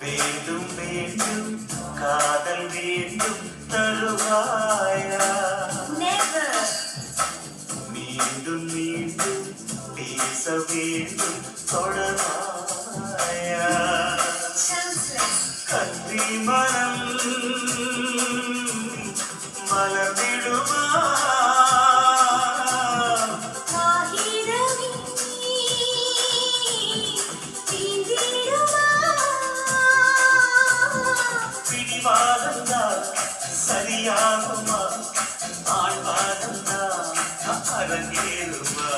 வேண்டும் வேண்டும் காதல் வேண்டும் தருவாயா மீண்டும் மீண்டும் பேச வேண்டும் தொடர்வாயா கத்தி மனம் மலர்ந்திடுமா சரியாகுமா ஆழ்வாதந்தா அரங்கேறுமா